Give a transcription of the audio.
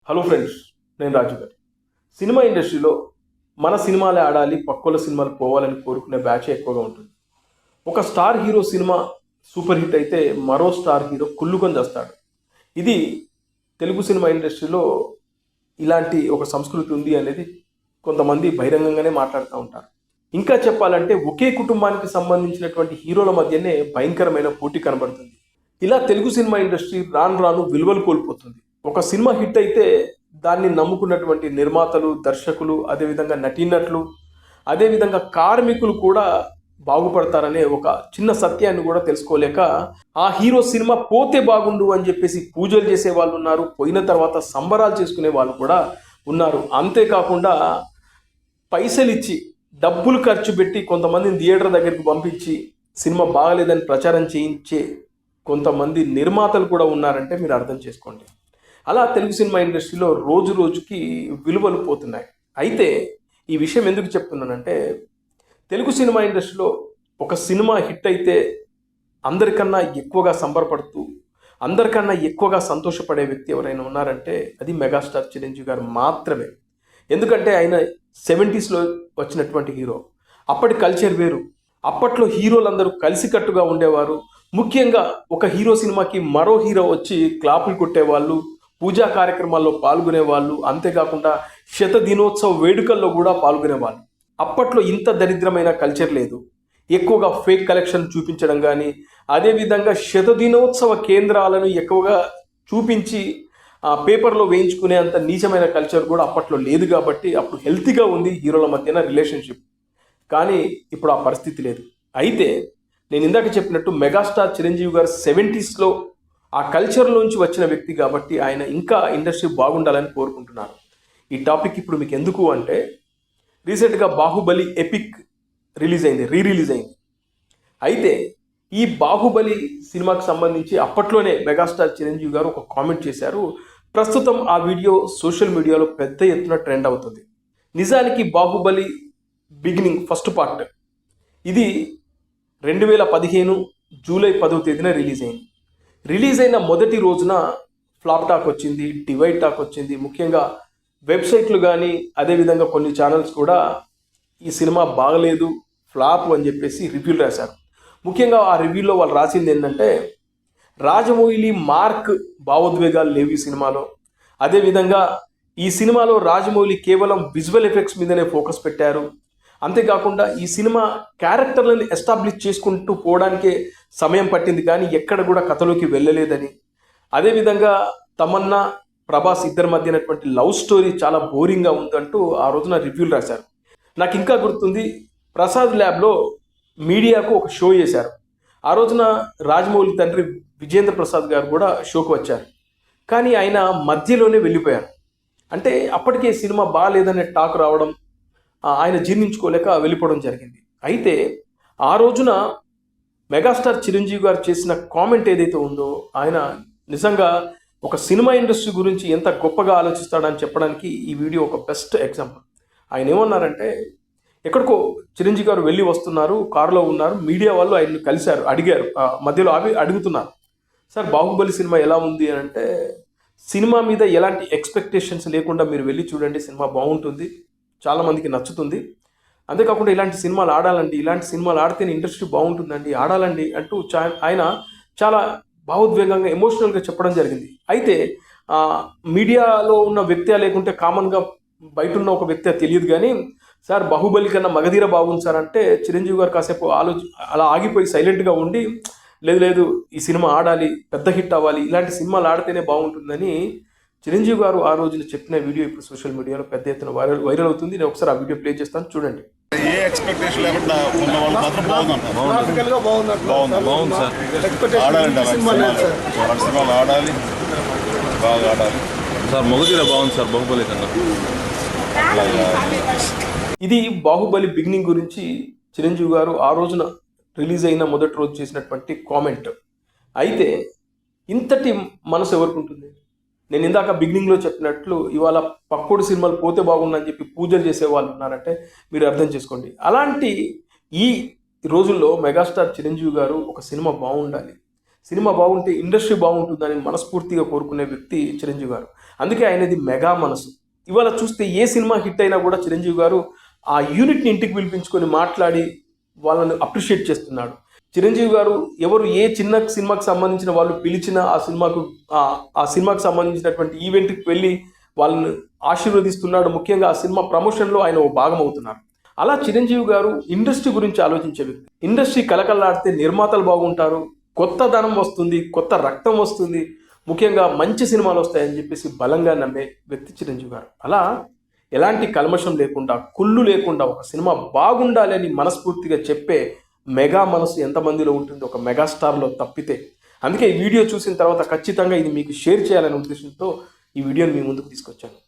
Hello friends, నేను రాజు గారు. Cinema ఇండస్ట్రీలో మన సినిమాలే ఆడాలి, పక్కోళ్ళ సినిమాలు పోవాలని కోరుకునే బ్యాచ్ ఎక్కువగా ఉంటుంది. ఒక star hero cinema super hit అయితే మరో స్టార్ హీరో కుళ్ళుకొని చేస్తాడు. ఇది తెలుగు సినిమా ఇండస్ట్రీలో ఇలాంటి ఒక సంస్కృతి ఉంది అనేది కొంతమంది బహిరంగంగానే మాట్లాడుతూ ఉంటారు. ఇంకా చెప్పాలంటే ఒకే కుటుంబానికి సంబంధించినటువంటి హీరోల మధ్యనే భయంకరమైన పోటీ కనబడుతుంది. ఇలా తెలుగు సినిమా ఇండస్ట్రీ రాను రాను విలువలు కోల్పోతుంది. ఒక సినిమా హిట్ అయితే దాన్ని నమ్ముకున్నటువంటి నిర్మాతలు, దర్శకులు, అదేవిధంగా నటీనటులు, అదేవిధంగా కార్మికులు కూడా బాగుపడతారనే ఒక చిన్న సత్యాన్ని కూడా తెలుసుకోలేక ఆ హీరో సినిమా పోతే బాగుండు అని చెప్పేసి పూజలు చేసే వాళ్ళు ఉన్నారు. పోయిన తర్వాత సంబరాలు చేసుకునే వాళ్ళు కూడా ఉన్నారు. అంతేకాకుండా పైసలు ఇచ్చి డబ్బులు ఖర్చు పెట్టి కొంతమందిని థియేటర్ దగ్గరికి పంపించి సినిమా బాగలేదని ప్రచారం చేయించే కొంతమంది నిర్మాతలు కూడా ఉన్నారంటే మీరు అర్థం చేసుకోండి. అలా తెలుగు సినిమా ఇండస్ట్రీలో రోజు రోజుకి విలువలు పోతున్నాయి. అయితే ఈ విషయం ఎందుకు చెప్తున్నానంటే, తెలుగు సినిమా ఇండస్ట్రీలో ఒక సినిమా హిట్ అయితే అందరికన్నా ఎక్కువగా సంబరపడుతూ, అందరికన్నా ఎక్కువగా సంతోషపడే వ్యక్తి ఎవరైనా ఉన్నారంటే అది మెగాస్టార్ చిరంజీవి గారు మాత్రమే. ఎందుకంటే ఆయన 70s వచ్చినటువంటి హీరో. అప్పటి కల్చర్ వేరు. అప్పట్లో హీరోలందరూ కలిసికట్టుగా ఉండేవారు. ముఖ్యంగా ఒక హీరో సినిమాకి మరో హీరో వచ్చి క్లాపులు కొట్టేవాళ్ళు, పూజా కార్యక్రమాల్లో పాల్గొనేవాళ్ళు, అంతేకాకుండా దినోత్సవ వేడుకల్లో కూడా పాల్గొనేవాళ్ళు. అప్పట్లో ఇంత దరిద్రమైన కల్చర్ లేదు. ఎక్కువగా ఫేక్ కలెక్షన్ చూపించడం కానీ, అదేవిధంగా దినోత్సవ కేంద్రాలను ఎక్కువగా చూపించి పేపర్లో వేయించుకునే అంత నీచమైన కల్చర్ కూడా అప్పట్లో లేదు. కాబట్టి అప్పుడు హెల్తీగా ఉంది హీరోల మధ్యన రిలేషన్షిప్. కానీ ఇప్పుడు ఆ పరిస్థితి లేదు. అయితే నేను ఇందాక చెప్పినట్టు మెగాస్టార్ చిరంజీవి గారు 70s ఆ కల్చర్లోంచి వచ్చిన వ్యక్తి కాబట్టి ఆయన ఇంకా ఇండస్ట్రీ బాగుండాలని కోరుకుంటున్నారు. ఈ టాపిక్ ఇప్పుడు మీకు ఎందుకు అంటే, రీసెంట్గా బాహుబలి ఎపిక్ రీ రిలీజ్ అయింది. అయితే ఈ బాహుబలి సినిమాకి సంబంధించి అప్పట్లోనే మెగాస్టార్ చిరంజీవి గారు ఒక కామెంట్ చేశారు. ప్రస్తుతం ఆ వీడియో సోషల్ మీడియాలో పెద్ద ఎత్తున ట్రెండ్ అవుతుంది. నిజానికి బాహుబలి బిగినింగ్ ఫస్ట్ పార్ట్ ఇది 2015 జూలై 10వ తేదీన రిలీజ్ అయిన మొదటి రోజున ఫ్లాప్ టాక్ వచ్చింది, డివైడ్ టాక్ వచ్చింది. ముఖ్యంగా వెబ్సైట్లు కానీ, అదేవిధంగా కొన్ని ఛానల్స్ కూడా ఈ సినిమా బాగలేదు, ఫ్లాప్ అని చెప్పేసి రివ్యూలు రాశారు. ముఖ్యంగా ఆ రివ్యూలో వాళ్ళు రాసింది ఏంటంటే, రాజమౌళి మార్క్ భావోద్వేగాలు లేవు ఈ సినిమాలో. అదేవిధంగా ఈ సినిమాలో రాజమౌళి కేవలం విజువల్ ఎఫెక్ట్స్ మీదనే ఫోకస్ పెట్టారు. అంతేకాకుండా ఈ సినిమా క్యారెక్టర్లను ఎస్టాబ్లిష్ చేసుకుంటూ పోవడానికే సమయం పట్టింది కానీ ఎక్కడ కూడా కథలోకి వెళ్ళలేదని, అదేవిధంగా తమన్నా, ప్రభాస్ ఇద్దరి మధ్యనటువంటి లవ్ స్టోరీ చాలా బోరింగ్గా ఉందంటూ ఆ రోజున రివ్యూలు రాశారు. నాకు ఇంకా గుర్తుంది, ప్రసాద్ ల్యాబ్లో మీడియాకు ఒక షో చేశారు. ఆ రోజున రాజమౌళి తండ్రి విజేంద్ర ప్రసాద్ గారు కూడా షోకు వచ్చారు. కానీ ఆయన మధ్యలోనే వెళ్ళిపోయారు. అంటే అప్పటికే సినిమా బాగాలేదనే టాక్ రావడం, ఆయన జీర్ణించుకోలేక వెళ్ళిపోవడం జరిగింది. అయితే ఆ రోజున మెగాస్టార్ చిరంజీవి గారు చేసిన కామెంట్ ఏదైతే ఉందో, ఆయన నిజంగా ఒక సినిమా ఇండస్ట్రీ గురించి ఎంత గొప్పగా ఆలోచిస్తాడని చెప్పడానికి ఈ వీడియో ఒక బెస్ట్ ఎగ్జాంపుల్. ఆయన ఏమన్నారంటే, ఎక్కడికో చిరంజీవి గారు వెళ్ళి వస్తున్నారు, కారులో ఉన్నారు, మీడియా వాళ్ళు ఆయన్ని కలిశారు, అడిగారు, మధ్యలో అడుగుతున్నారు, సార్ బాహుబలి సినిమా ఎలా ఉంది అని అంటే, సినిమా మీద ఎలాంటి ఎక్స్పెక్టేషన్స్ లేకుండా మీరు వెళ్ళి చూడండి, సినిమా బాగుంటుంది, చాలామందికి నచ్చుతుంది. అంతేకాకుండా ఇలాంటి సినిమాలు ఆడాలండి, ఇలాంటి సినిమాలు ఆడితేనే ఇండస్ట్రీ బాగుంటుందండి, ఆడాలండి అంటూ ఆయన చాలా భావోద్వేగంగా, ఎమోషనల్గా చెప్పడం జరిగింది. అయితే మీడియాలో ఉన్న వ్యక్తి లేకుంటే కామన్గా బయట ఉన్న ఒక వ్యక్తి తెలియదు కానీ, సార్ బాహుబలి కన్నా మగధీర బాగుంది సార్ అంటే చిరంజీవి గారు కాసేపు అలా ఆగిపోయి సైలెంట్గా ఉండి, లేదు ఈ సినిమా ఆడాలి, పెద్ద హిట్ అవ్వాలి, ఇలాంటి సినిమాలు ఆడితేనే బాగుంటుందని చిరంజీవి గారు ఆ రోజున చెప్పిన వీడియో ఇప్పుడు సోషల్ మీడియాలో పెద్ద ఎత్తున వైరల్ అవుతుంది. నేను ఒకసారి ఆ వీడియో ప్లే చేస్తాను, చూడండి. ఏ ఎక్స్పెక్టేషన్ లేకుండా ఉన్న వాళ్ళు మాత్రం బాగుంది సార్. ఆడాలండి, సినిమాలు ఆడాలి, బాగా ఆడాలి సార్. మగధీర బాగుంది సార్ బాహుబలి కన్నా. ఇది బాహుబలి బిగినింగ్ గురించి చిరంజీవి గారు ఆ రోజున రిలీజ్ అయిన మొదటి రోజు చేసినటువంటి కామెంట్. అయితే ఇంతటి మనసు ఎవరికి ఉంటుంది? నేను ఇందాక బిగినింగ్లో చెప్పినట్లు ఇవాళ పక్కోడు సినిమాలు పోతే బాగుందని చెప్పి పూజలు చేసే వాళ్ళు ఉన్నారంటే మీరు అర్థం చేసుకోండి. అలాంటి ఈ రోజుల్లో మెగాస్టార్ చిరంజీవి గారు ఒక సినిమా బాగుండాలి, సినిమా బాగుంటే ఇండస్ట్రీ బాగుంటుందని మనస్ఫూర్తిగా కోరుకునే వ్యక్తి చిరంజీవి గారు. అందుకే ఆయనది మెగా మనసు. ఇవాళ చూస్తే ఏ సినిమా హిట్ అయినా కూడా చిరంజీవి గారు ఆ యూనిట్ని ఇంటికి పిలిపించుకొని మాట్లాడి వాళ్ళని అప్రిషియేట్ చేస్తున్నాడు. చిరంజీవి గారు ఎవరు ఏ చిన్న సినిమాకి సంబంధించిన వాళ్ళు పిలిచిన ఆ సినిమాకి సంబంధించినటువంటి ఈవెంట్కి వెళ్ళి వాళ్ళని ఆశీర్వదిస్తున్నాడు. ముఖ్యంగా ఆ సినిమా ప్రమోషన్లో ఆయన ఓ భాగం అవుతున్నారు. అలా చిరంజీవి గారు ఇండస్ట్రీ గురించి ఆలోచించే వ్యక్తి. ఇండస్ట్రీ కలకల్లాడితే నిర్మాతలు బాగుంటారు, కొత్త ధనం వస్తుంది, కొత్త రక్తం వస్తుంది, ముఖ్యంగా మంచి సినిమాలు వస్తాయని చెప్పేసి బలంగా నమ్మే వ్యక్తి చిరంజీవి గారు. అలా ఎలాంటి కల్మషం లేకుండా, కుళ్ళు లేకుండా ఒక సినిమా బాగుండాలి అని మనస్ఫూర్తిగా చెప్పే మెగా మనసు ఎంతమందిలో ఉంటుంది ఒక మెగాస్టార్లో తప్పితే. అందుకే ఈ వీడియో చూసిన తర్వాత ఖచ్చితంగా ఇది మీకు షేర్ చేయాలనే ఉద్దేశంతో ఈ వీడియోని మీ ముందుకు తీసుకొచ్చాను.